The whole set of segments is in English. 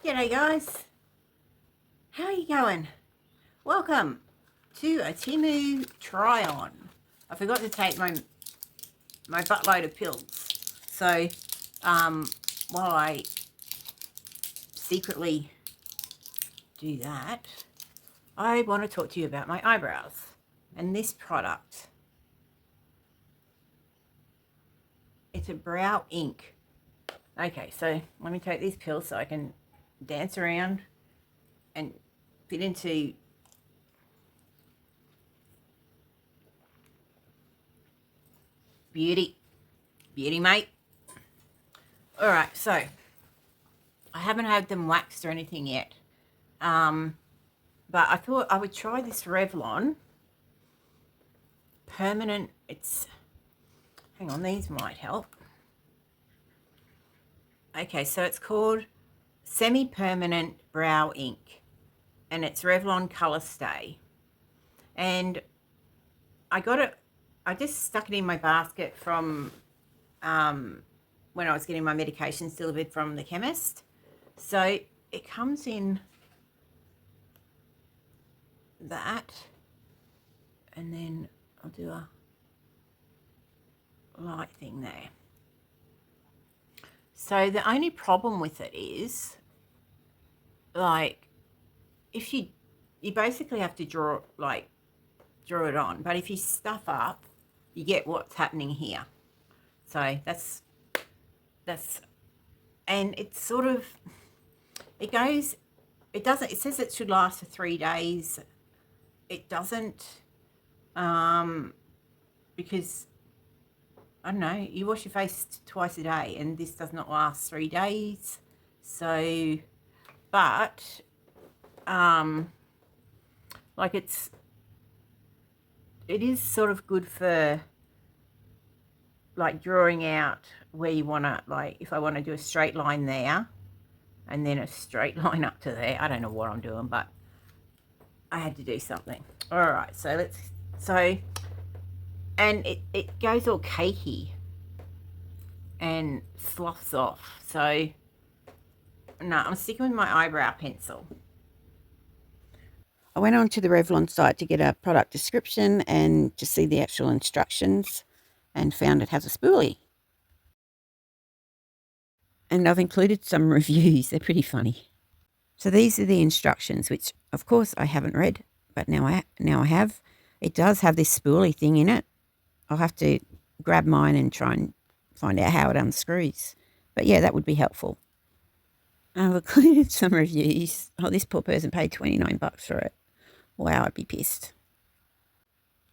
G'day guys, how are you going? Welcome to a Temu Try On. I forgot to take my buttload of pills, so while I secretly do that, I want to talk to you about my eyebrows and this product. It's a brow ink. Okay, so let me take these pills so I can dance around and fit into beauty mate. All right, so I haven't had them waxed or anything yet, but I thought I would try this Revlon permanent. Hang on, these might help. Okay, so it's called semi-permanent brow ink, and it's Revlon Color Stay. And I just stuck it in my basket from when I was getting my medications delivered from the chemist. So it comes in that, and then I'll do a light thing there. So the only problem with it is, like, if you basically have to draw it on, but if you stuff up, you get what's happening here. So that's and it's sort of, it says it should last for 3 days. It doesn't, because I don't know, you wash your face twice a day and this does not last 3 days. So, but like it is sort of good for like drawing out where you want to, like if I want to do a straight line there and then a straight line up to there. I don't know what I'm doing, but I had to do something. All right, so and it goes all cakey and sloughs off. So no, I'm sticking with my eyebrow pencil. I went onto the Revlon site to get a product description and to see the actual instructions, and found it has a spoolie. And I've included some reviews. They're pretty funny. So these are the instructions, which of course I haven't read, but now I have. It does have this spoolie thing in it. I'll have to grab mine and try and find out how it unscrews. But yeah, that would be helpful. I've included some reviews. Oh, this poor person paid $29 for it. Wow, I'd be pissed.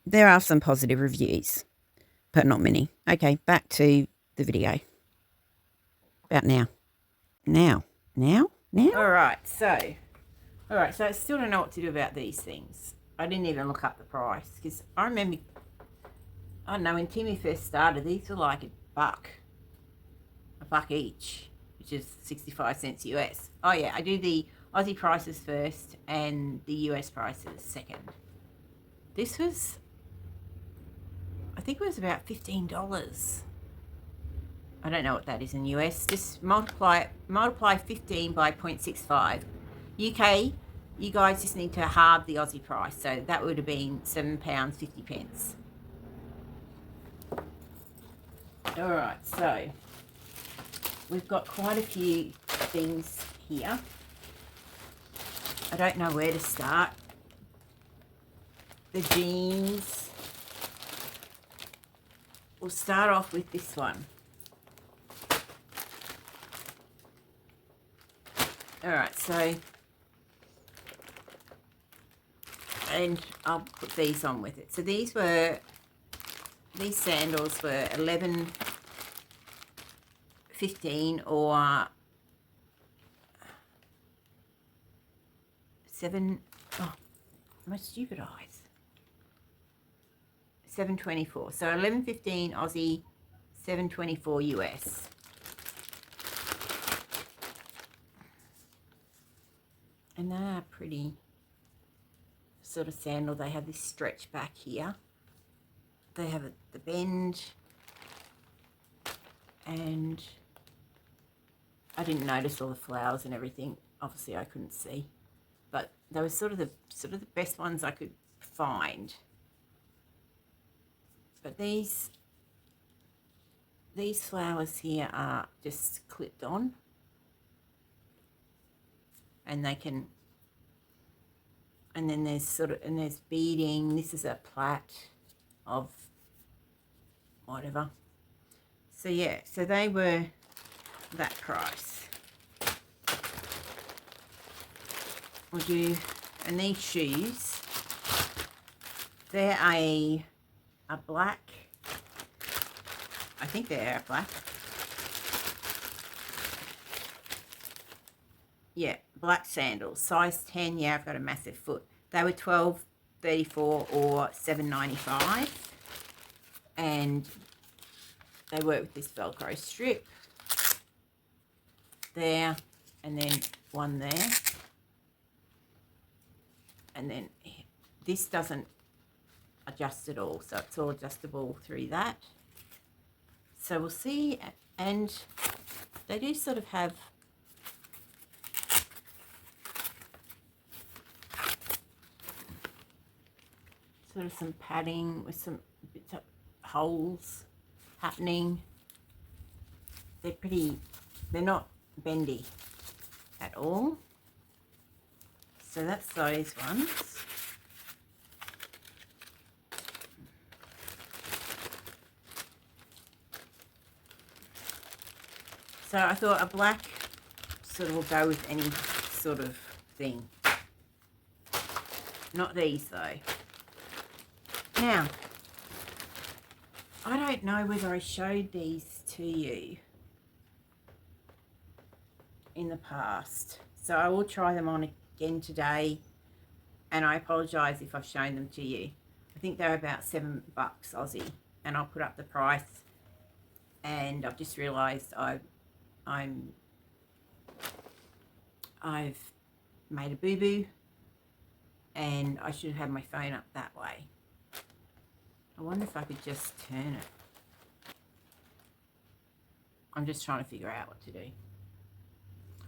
There are some positive reviews, but not many. Okay, back to the video. About now. Now. All right, so I still don't know what to do about these things. I didn't even look up the price, because I remember, I don't know, when Timmy first started, these were like a buck each, which is 65 cents US. Oh yeah, I do the Aussie prices first and the US prices second. This was, I think it was about $15. I don't know what that is in US. Just multiply 15 by 0.65. UK, you guys just need to halve the Aussie price. So that would have been £7.50. All right, so we've got quite a few things here. I don't know where to start. The jeans. We'll start off with this one. All right, so, and I'll put these on with it. So these sandals were $11.15 or my stupid eyes. $7.24. So $11.15 Aussie, $7.24 US. And they are pretty sort of sandal. They have this stretch back here. They have the bend, and I didn't notice all the flowers and everything obviously I couldn't see, but they were sort of the best ones I could find. But these flowers here are just clipped on, and they can, and then there's beading. This is a plait of whatever. So yeah, so they were that price. Would you? And these shoes, they're a black. I think they're black. Yeah, black sandals, size 10. Yeah, I've got a massive foot. They were $12.34 or $7.95, and they work with this Velcro strip there, and then one there, and then this doesn't adjust at all, so it's all adjustable through that. So we'll see, and they do sort of have sort of some padding with some bits of holes happening. They're not bendy at all. So that's those ones. So I thought a black sort of will go with any sort of thing. Not these though. Now, I don't know whether I showed these to you in the past. So I will try them on again today, and I apologise if I've shown them to you. I think they're about $7 Aussie, and I'll put up the price. And I've just realised I've made a boo-boo, and I should have my phone up that way. I wonder if I could just turn it. I'm just trying to figure out what to do.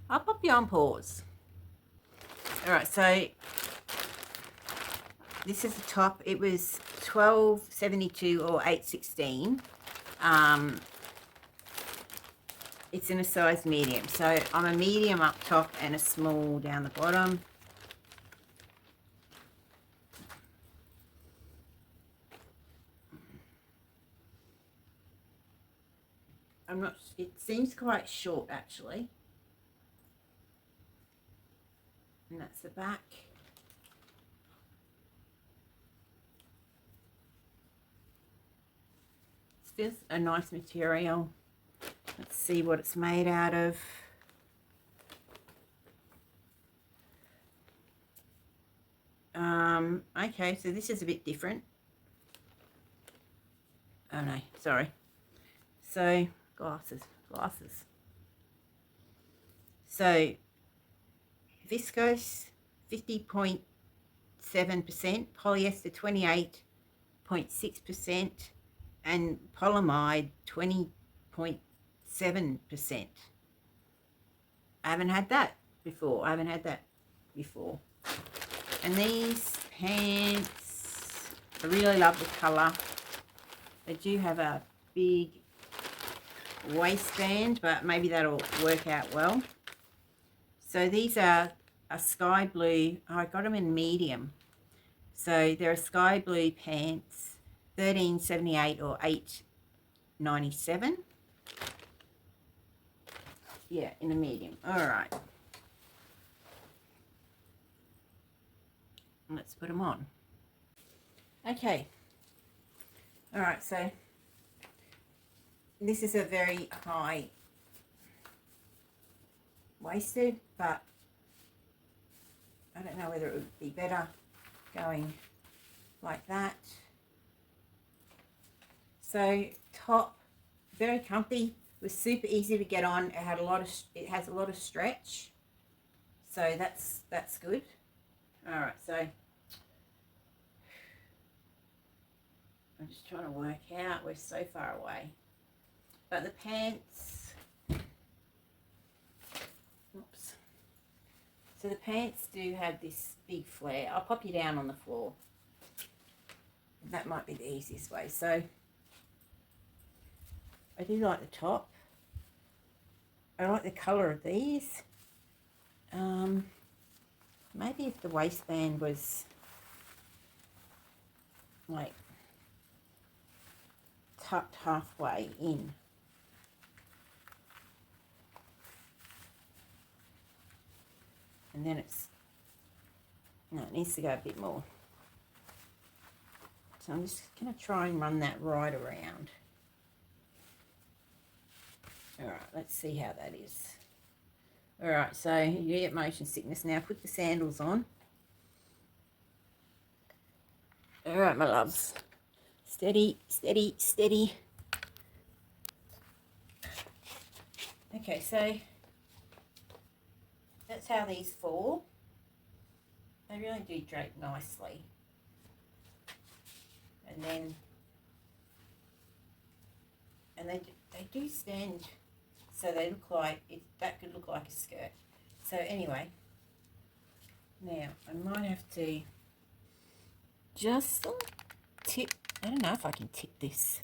I'll pop you on pause. All right, so this is the top. It was $12.72 or $8.16. It's in a size medium. So I'm a medium up top and a small down the bottom. It seems quite short actually. And that's the back. It's just a nice material. Let's see what it's made out of. Okay, so this is a bit different. Oh no, sorry. So, glasses. So, viscose 50.7%, polyester 28.6%, and polyamide 20.7%. I haven't had that before. And these pants, I really love the colour. They do have a big waistband, but maybe that'll work out well. So these are a sky blue. Oh, I got them in medium. So they're a sky blue pants, $13.78 or $8.97. Yeah, in a medium. All right. Let's put them on. Okay. All right, so this is a very high waisted, but I don't know whether it would be better going like that. So top, very comfy, was super easy to get on. It has a lot of stretch, so that's good. All right, so I'm just trying to work out, we're so far away. But the pants, oops, So the pants do have this big flare. I'll pop you down on the floor. That might be the easiest way. So I do like the top. I like the colour of these. Maybe if the waistband was like tucked halfway in. And then it's, no, it needs to go a bit more. So I'm just going to try and run that right around. All right, let's see how that is. All right, so you get motion sickness. Now put the sandals on. All right, my loves. Steady, steady, steady. Okay, so that's how these fall. They really do drape nicely. And then, and they do stand, so they look like, that could look like a skirt. So anyway, now I might have to just tip, I don't know if I can tip this.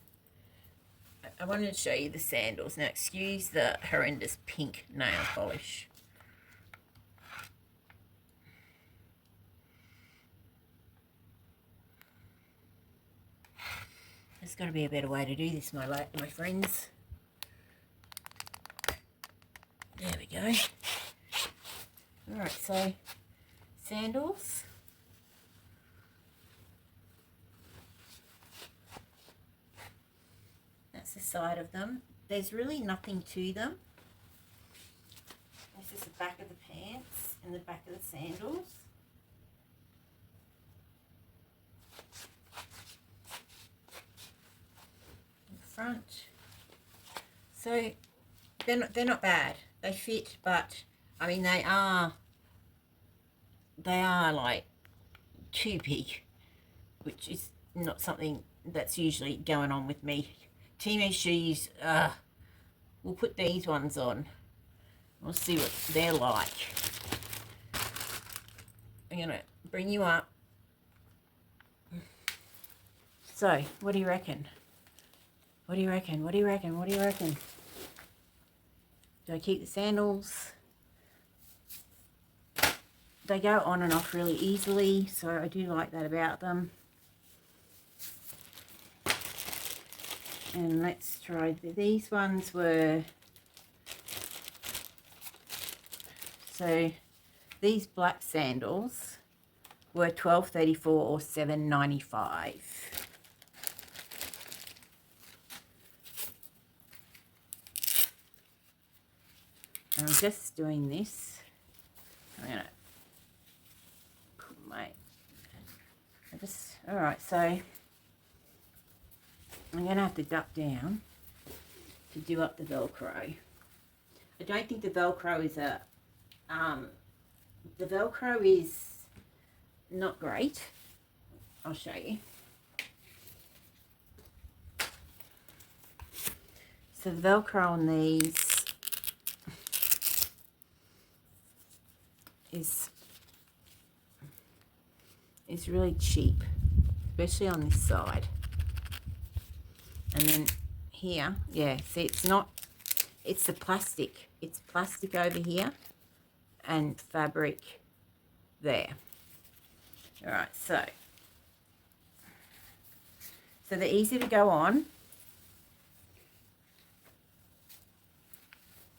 I wanted to show you the sandals. Now excuse the horrendous pink nail polish. There's got to be a better way to do this, my friends. There we go. Alright, so sandals. That's the side of them. There's really nothing to them. This is the back of the pants and the back of the sandals. Front. So they're not bad. They fit, but I mean they are like too big, which is not something that's usually going on with me. Temu shoes, we'll put these ones on. We'll see what they're like. I'm gonna bring you up. So what do you reckon? What do you reckon? What do you reckon? What do you reckon? Do I keep the sandals? They go on and off really easily, so I do like that about them. And let's try these ones were, so these black sandals were $12.34 or $7.95. I'm just doing this. I'm gonna put my, all right, so I'm gonna have to duck down to do up the Velcro. I don't think the Velcro is the Velcro is not great. I'll show you. So the Velcro on these is really cheap, especially on this side. And then here, yeah, see, it's not, it's the plastic. It's plastic over here and fabric there. All right, so they're easy to go on.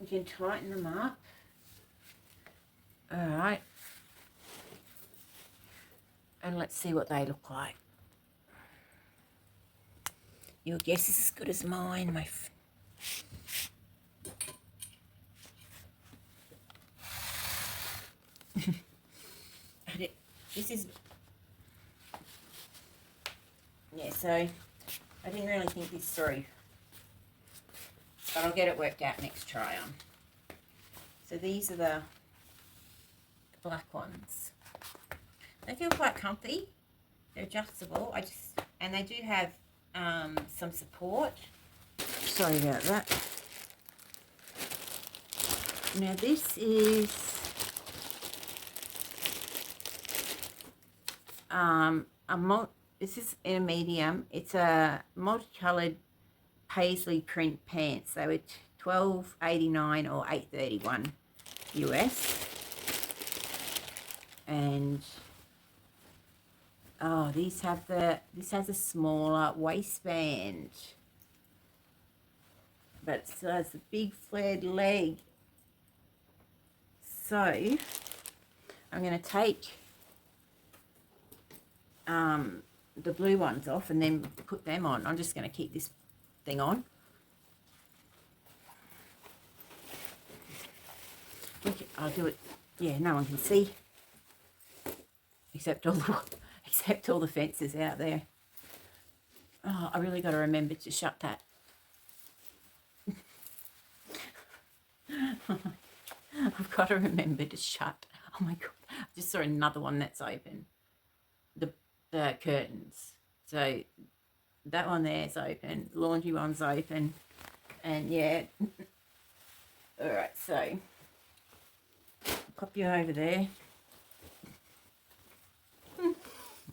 You can tighten them up. All right. And let's see what they look like. Your guess is as good as mine, my this is, yeah, so I didn't really think this through, but I'll get it worked out next try on. So these are the black ones. They feel quite comfy. They're adjustable. And they do have some support. Sorry about that. Now this is this is in a medium. It's a multicolored paisley print pants. They were $12.89 or $8.31 US. And oh, this has a smaller waistband, but it still has a big flared leg. So I'm going to take the blue ones off and then put them on. I'm just going to keep this thing on. I'll do it. Yeah, no one can see except all the fences out there. Oh, I really got to remember to shut that. I've got to remember to shut. Oh my God, I just saw another one that's open. The curtains. So that one there is open. The laundry one's open. And yeah. All right, so I'll pop you over there.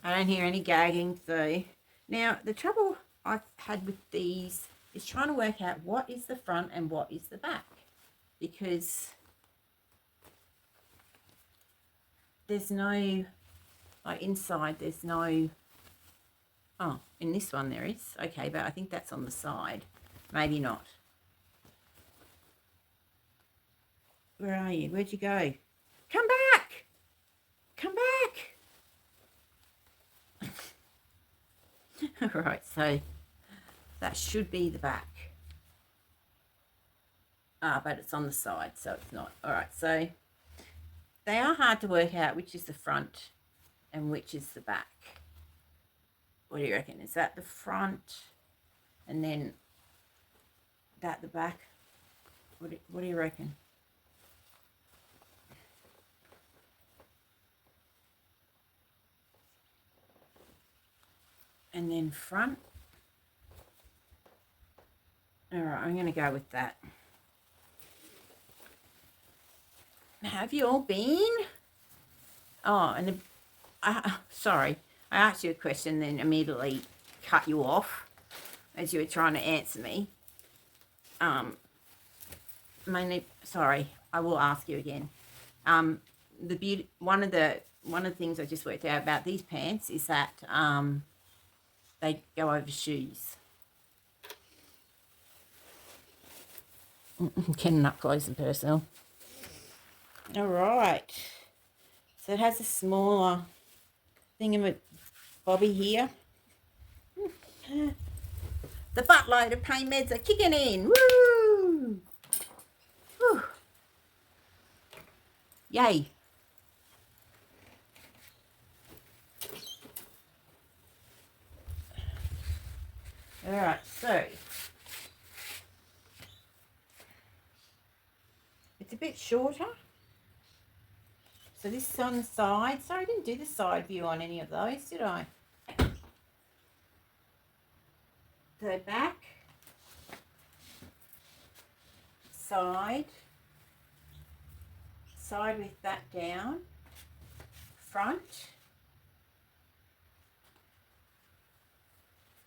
I don't hear any gagging. So now the trouble I've had with these is trying to work out what is the front and what is the back, because there's no, like inside there's no, oh, in this one there is. Okay, but I think that's on the side. Maybe not. Where are you? Where'd you go? Come back! Come back! All right, so that should be the back. But it's on the side, so it's not. All right, so they are hard to work out which is the front and which is the back. What do you reckon? Is that the front and then that the back? What do you reckon? And then front. All right, I'm going to go with that. Have you all been? Oh, and sorry, I asked you a question, then immediately cut you off as you were trying to answer me. Mainly, sorry, I will ask you again. One of the things I just worked out about these pants is that they go over shoes. Getting up close and personal. All right. So it has a smaller thingamabobby here. The buttload of pain meds are kicking in. Woo! Whew. Yay. All right, so it's a bit shorter. So this is on the side. Sorry, I didn't do the side view on any of those, did I? So back, side with that down, front,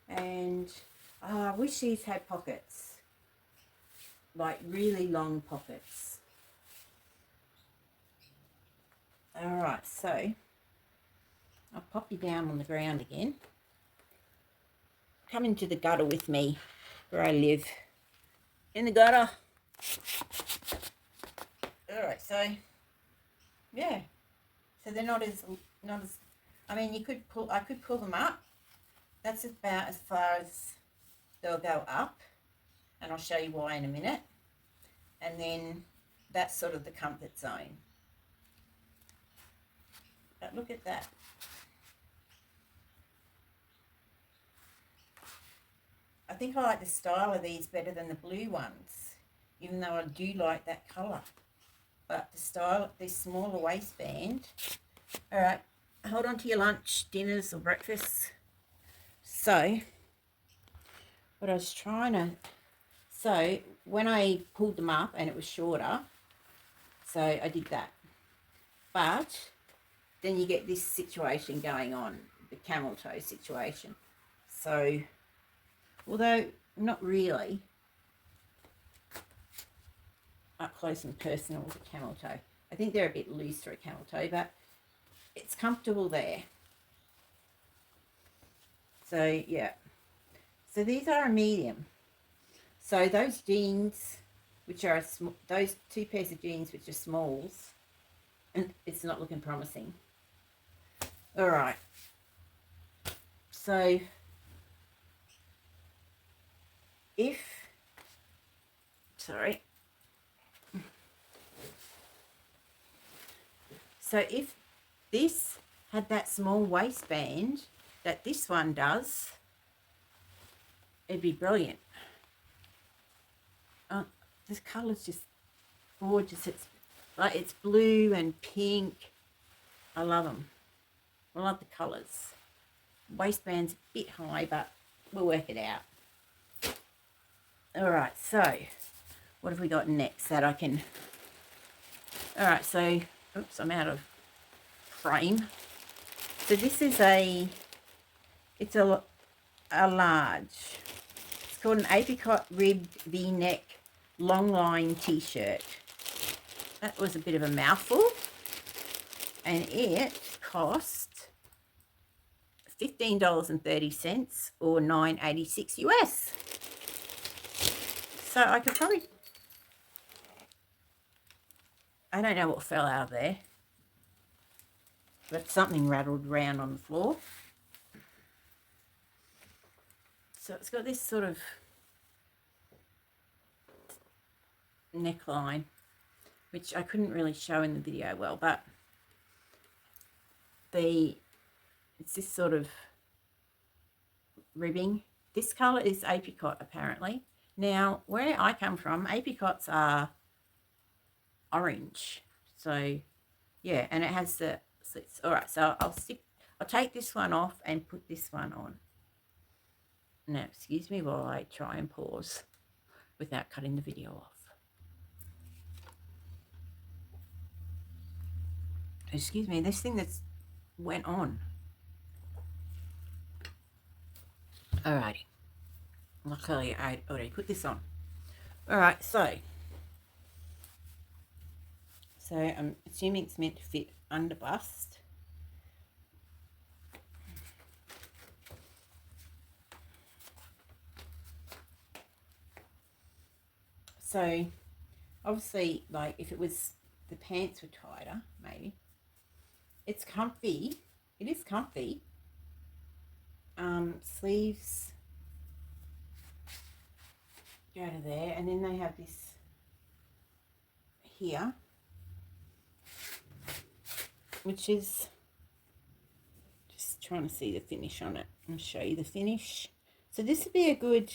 and I wish these had pockets, like really long pockets. All right, so I'll pop you down on the ground again. Come into the gutter with me, where I live. In the gutter. All right, so yeah, so they're not as. I mean, I could pull them up. That's about as far as they'll go up, and I'll show you why in a minute. And then that's sort of the comfort zone. But look at that. I think I like the style of these better than the blue ones, even though I do like that colour. But the style, this smaller waistband. All right, hold on to your lunch, dinners or breakfasts. So, what I was trying to, so when I pulled them up and it was shorter, so I did that. But then you get this situation going on, the camel toe situation. So, although not really up close and personal with a camel toe. I think they're a bit loose for a camel toe, but it's comfortable there. So, yeah. So these are a medium. So those jeans, which are those two pairs of jeans, which are smalls, and it's not looking promising. All right. So if this had that small waistband that this one does, it'd be brilliant. This colour's just gorgeous. It's blue and pink. I love them. I love the colours. Waistband's a bit high, but we'll work it out. All right, so what have we got next that I can... All right, so, oops, I'm out of frame. So this is it's a large. It's called an apricot ribbed V-neck long line t-shirt. That was a bit of a mouthful. And it cost $15.30 or $9.86 US. So I could probably... I don't know what fell out of there, but something rattled around on the floor. So it's got this sort of neckline, which I couldn't really show in the video well, but it's this sort of ribbing. This colour is apricot, apparently. Now, where I come from, apricots are orange. So, yeah, and it has the slits. All right, so I'll take this one off and put this one on. Now, excuse me while I try and pause without cutting the video off. Excuse me, this thing that's went on. Alrighty. Luckily, I already put this on. Alright, so I'm assuming it's meant to fit under bust. So, obviously, like, if it was, the pants were tighter, maybe. It's comfy. It is comfy. Sleeves go to there, and then they have this here, which is, just trying to see the finish on it. I'll show you the finish. So this would be a good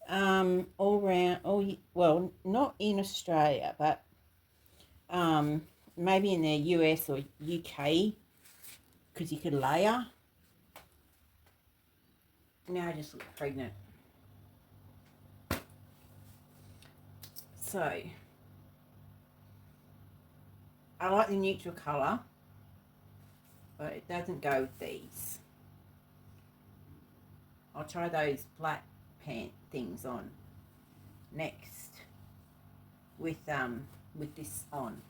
all round, well, not in Australia, but maybe in the US or UK, because you could layer. Now I just look pregnant. So, I like the neutral colour, but it doesn't go with these. I'll try those black pant things on next with this on,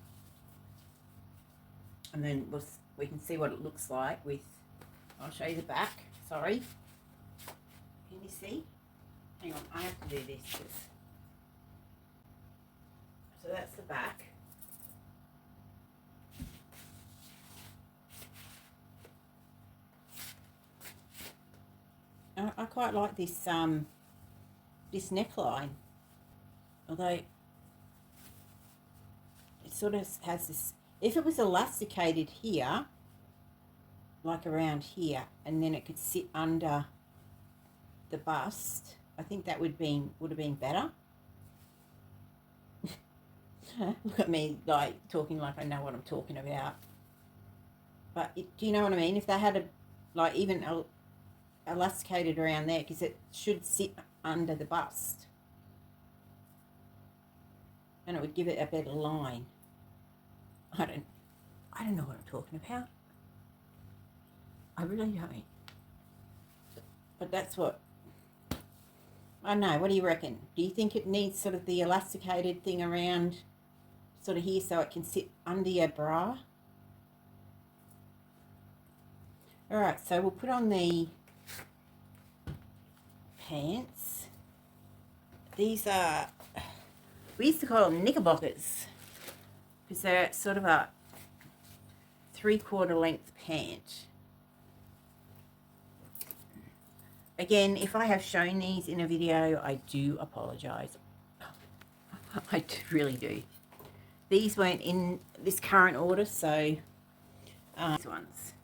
and then we can see what it looks like with. I'll show you the back. Sorry, can you see? Hang on, I have to do this. So that's the back. I quite like this this neckline, although it sort of has this. If it was elasticated here, like around here, and then it could sit under the bust, I think that would have been better. Look at me, like, talking like I know what I'm talking about. But do you know what I mean? If they had even elasticated around there, because it should sit under the bust, and it would give it a better line. I don't know what I'm talking about. I really don't. But that's what, I don't know, what do you reckon? Do you think it needs sort of the elasticated thing around sort of here so it can sit under your bra? All right, so we'll put on the pants. These are, we used to call them knickerbockers because they're sort of a 3/4 length pant. Again, if I have shown these in a video, I do apologise. I really do. These weren't in this current order, so these ones.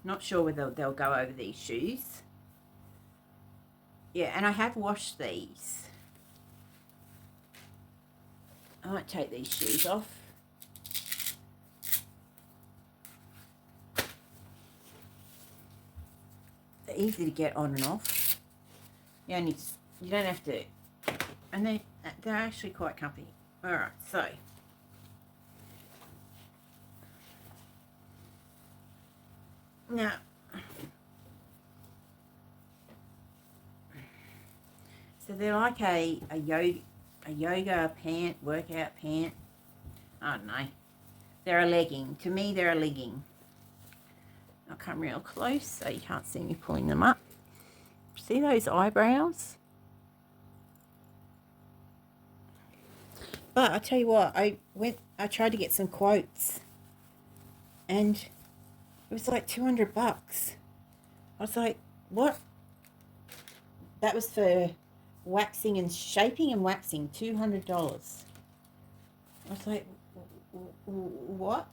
Not sure whether they'll go over these shoes. Yeah, and I have washed these. I might take these shoes off. They're easy to get on and off. You don't have to, and they're actually quite comfy. All right, so now they're like a yoga pant, workout pant. I don't know. They're a legging. To me, they're a legging. I'll come real close so you can't see me pulling them up. See those eyebrows? But I tell you what, I tried to get some quotes, and it was like $200. I was like, what? That was for waxing and shaping and waxing, $200. I was like, what?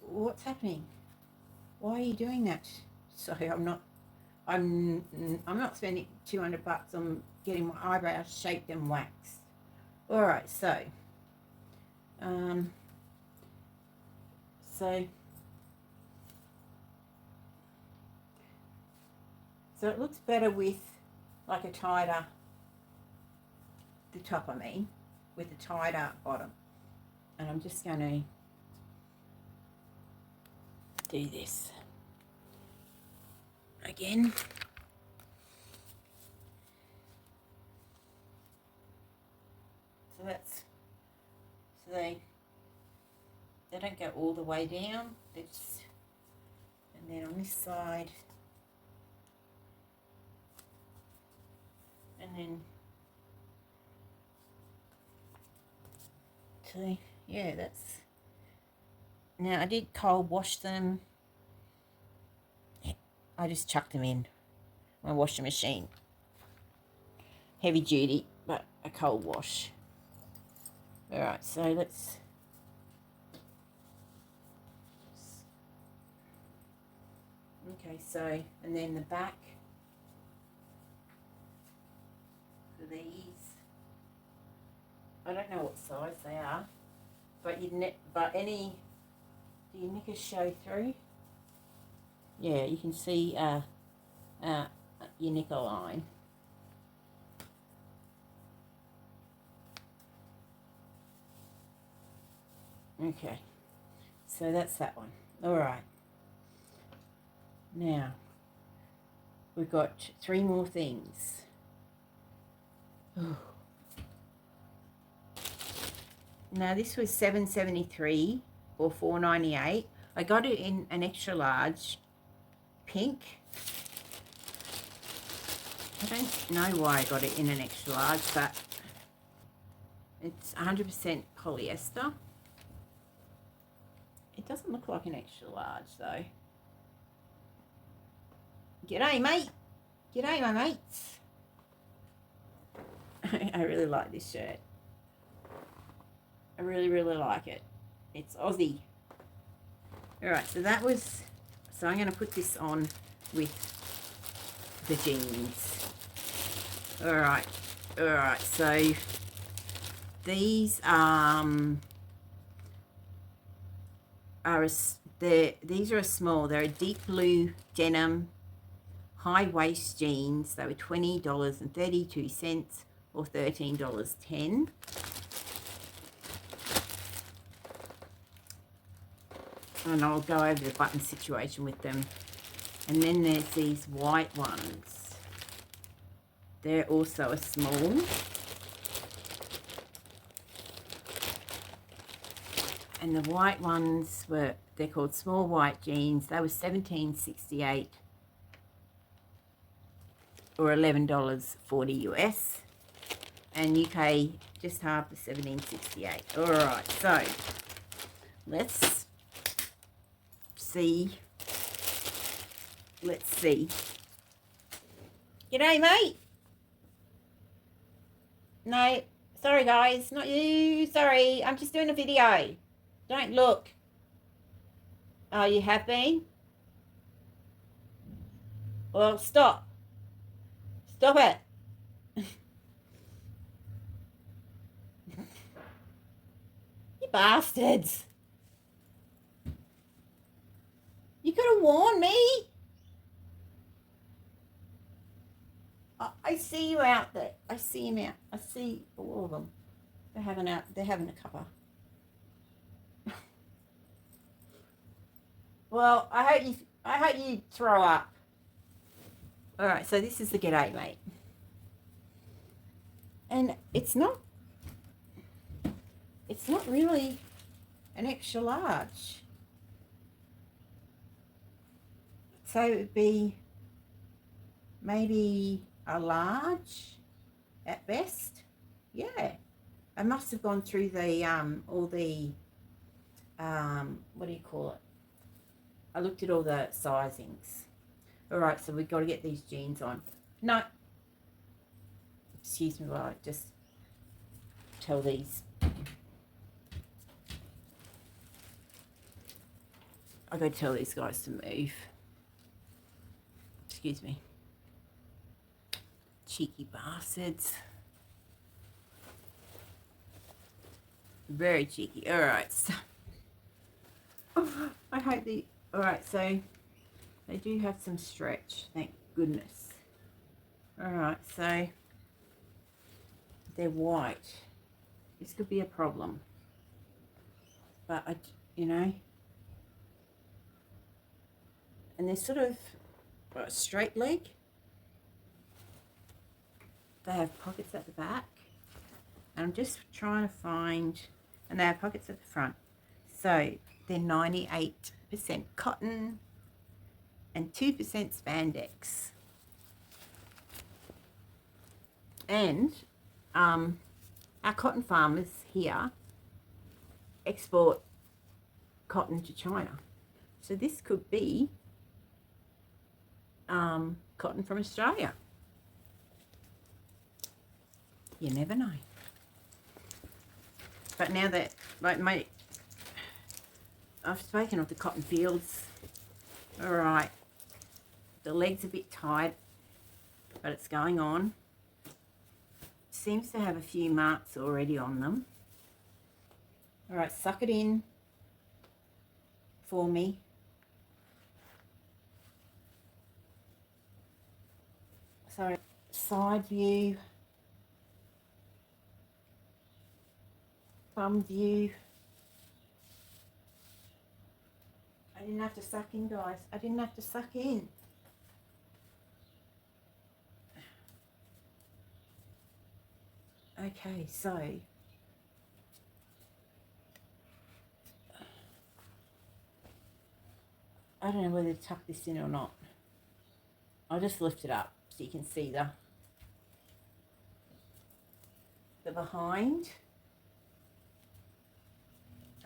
What's happening? Why are you doing that? So I'm not spending $200 on getting my eyebrows shaped and waxed. All right, so so it looks better with like a tighter, the top I mean, with a tighter bottom. And I'm just going to do this again. So they don't go all the way down. They just, and then on this side, and then so yeah, that's. Now I did cold wash them. I just chucked them in my washing machine. Heavy duty, but a cold wash. All right, so let's. Okay, so, and then the back for these. I don't know what size they are, but do your knickers show through? Yeah, you can see your knicker line. Okay, so that's that one. All right. Now, we've got 3 more things. Now, this was $7.73 or $4.98. I got it in an extra large pink. I don't know why I got it in an extra large, but it's 100% polyester. It doesn't look like an extra large, though. G'day, mate. G'day, my mates. I really like this shirt. I really, really like it. It's Aussie. Alright, so that was... So I'm going to put this on with the jeans. Alright. Alright, so... These these are a small. They're a deep blue denim high waist jeans. They were $20.32 or $13.10. And I'll go over the button situation with them And then there's these white ones. They're also a small. And the white ones they're called small white jeans. They were $17.68 or $11.40 US. And UK just half the $17.68. All right, so let's see. Let's see. G'day, mate. No, sorry guys, not you. Sorry, I'm just doing a video. Don't look. Oh, you have been? Well, stop. Stop it. You bastards. You could have warned me. I see you out there. I see him out. I see all of them. They're having a cuppa. Well, I hope you throw up. All right, so this is the g'day, mate. And it's not really an extra large. So it would be maybe a large at best. Yeah. I must have gone through the all the what do you call it? I looked at all the sizings. All right, so we've got to get these jeans on. No. Excuse me while I just tell these. I got to tell these guys to move. Excuse me. Cheeky bastards. Very cheeky. All right, so I hope all right, so they do have some stretch, thank goodness. All right, so they're white. This could be a problem, but and they're sort of straight leg. They have pockets at the back, and I'm just trying to find, and they have pockets at the front. So they're 98% cotton and 2% spandex. And our cotton farmers here export cotton to China. So this could be cotton from Australia. You never know. But now that, like, I've spoken of the cotton fields. All right. The leg's a bit tight, but it's going on. Seems to have a few marks already on them. All right, suck it in for me. So, side view. Thumb view. I didn't have to suck in, guys. I didn't have to suck in. Okay, so I don't know whether to tuck this in or not. I'll just lift it up so you can see the behind.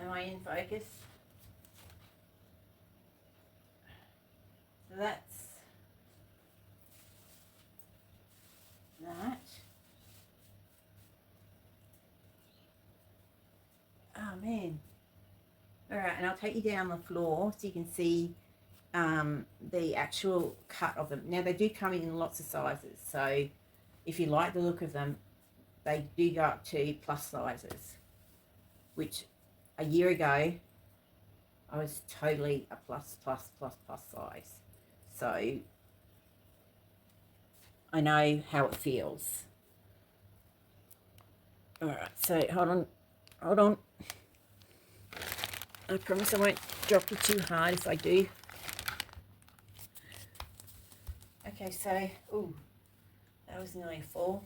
Am I in focus? So that's that. Oh man. All right, and I'll take you down the floor so you can see the actual cut of them. Now they do come in lots of sizes, so if you like the look of them, they do go up to plus sizes, which a year ago I was totally a plus size. So I know how it feels. All right, so hold on. I promise I won't drop you too hard if I do. Okay, so, ooh, that was nearly a fall.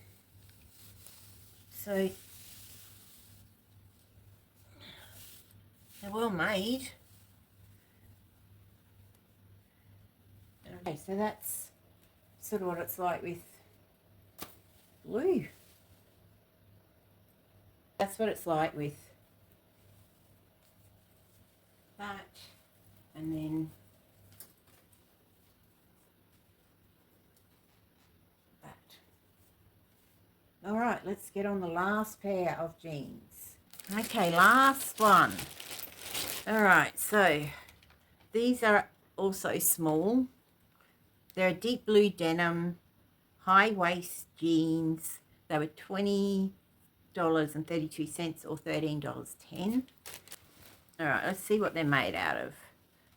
So, they're well made. Okay, so that's sort of what it's like with blue. That's what it's like with that, and then that. All right, let's get on the last pair of jeans. Okay, last one. All right, so these are also small. They're a deep blue denim, high waist jeans. They were $20.32 or $13.10. All right, let's see what they're made out of.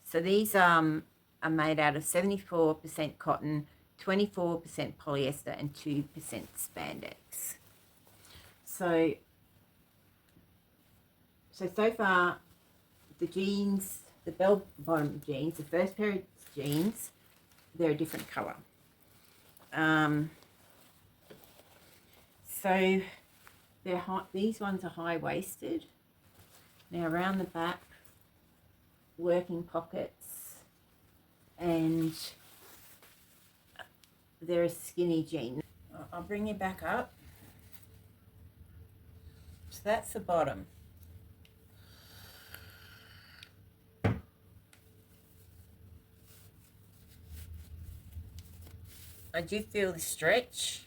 So these are made out of 74% cotton, 24% polyester, and 2% spandex. So far, the jeans, the bell-bottom jeans, the first pair of jeans, they're a different colour. So they're these ones are high-waisted. Now around the back, working pockets, and they're a skinny jean. I'll bring you back up. So that's the bottom. I do feel the stretch.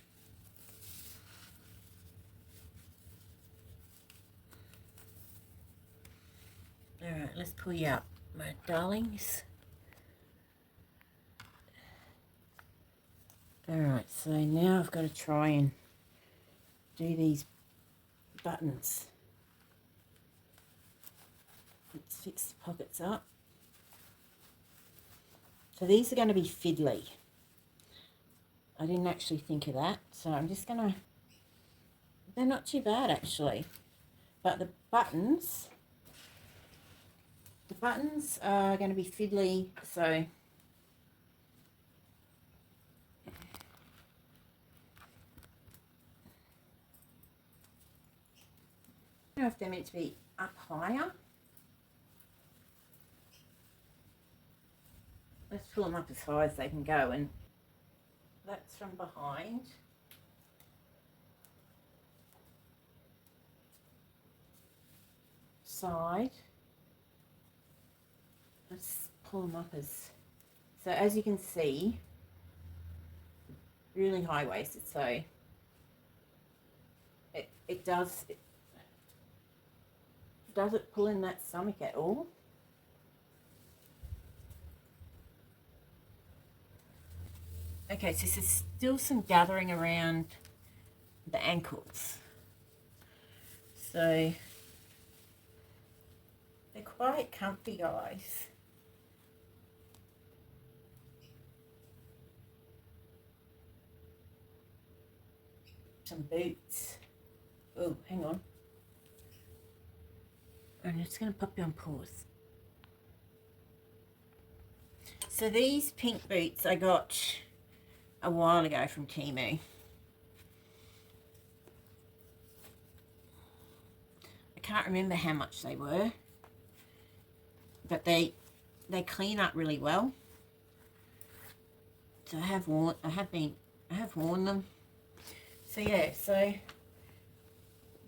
All right, let's pull you up, my darlings. All right, so now I've got to try and do these buttons. Let's fix the pockets up. So these are going to be fiddly. I didn't actually think of that, so I'm just going to, they're not too bad actually, but the buttons are going to be fiddly, so I don't know if they're meant to be up higher. Let's pull them up as high as they can go, and that's from behind. Side. Let's pull them up so as you can see, really high-waisted, so it does it pull in that stomach at all? Okay, so there's still some gathering around the ankles. So they're quite comfy, guys. Some boots. Oh, hang on. I'm just going to pop you on pause. So these pink boots I got a while ago from Temu. I can't remember how much they were, but they clean up really well. So I have worn them. So yeah, so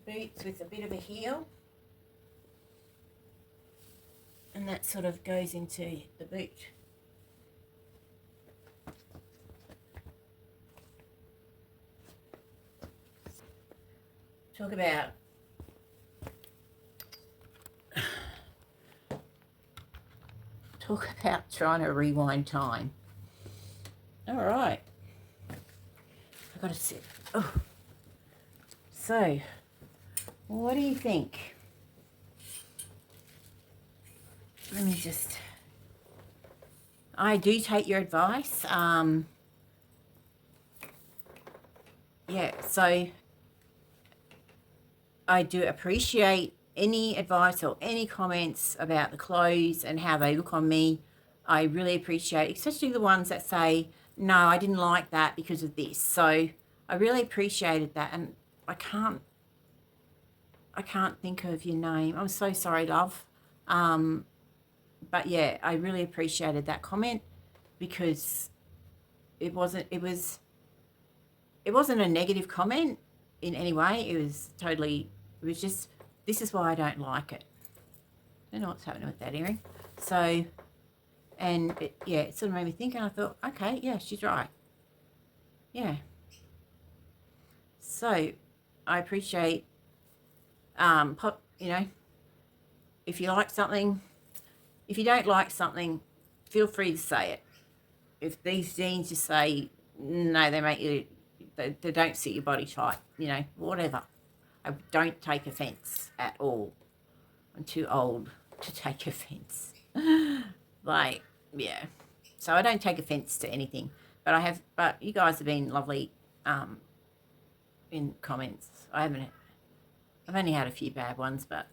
boots with a bit of a heel, and that sort of goes into the boot. Talk about trying to rewind time. All right, I've got to sit. Oh, so what do you think? Let me just, I do take your advice. Yeah, so I do appreciate any advice or any comments about the clothes and how they look on me. I really appreciate, especially the ones that say no, I didn't like that because of this. So I really appreciated that. And I can't think of your name. I'm so sorry, love. But yeah, I really appreciated that comment because it wasn't a negative comment in any way. It was just, this is why I don't like it. I don't know what's happening with that earring. So, and it sort of made me think, and I thought, okay, yeah, she's right. Yeah. So I appreciate, if you like something, if you don't like something, feel free to say it. If these jeans just say, no, they don't suit your body type, whatever. I don't take offense at all. I'm too old to take offense. Like, yeah. So I don't take offense to anything. But you guys have been lovely in comments. I've only had a few bad ones, but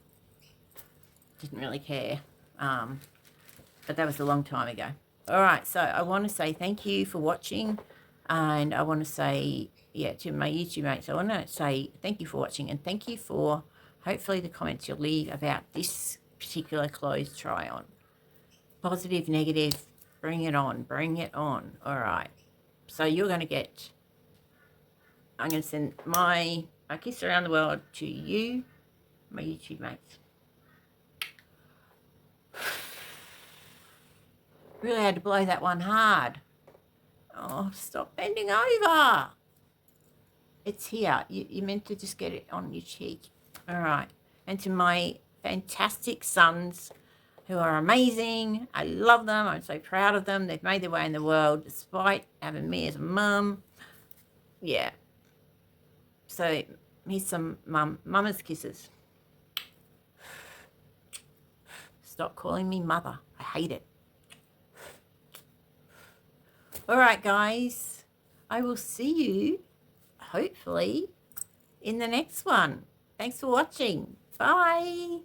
didn't really care. But that was a long time ago. All right, so I want to say thank you for watching, and I want to say, to my YouTube mates, I want to say thank you for watching, and thank you for hopefully the comments you'll leave about this particular clothes try on. Positive, negative, bring it on, bring it on. All right, so you're going to get, I'm going to send my kiss around the world to you, my YouTube mates. Really had to blow that one hard. Oh, stop bending over. It's here. You meant to just get it on your cheek. All right. And to my fantastic sons who are amazing. I love them. I'm so proud of them. They've made their way in the world despite having me as a mum. Yeah. So here's some mama's kisses. Stop calling me mother. I hate it. All right, guys. I will see you, hopefully, in the next one. Thanks for watching. Bye.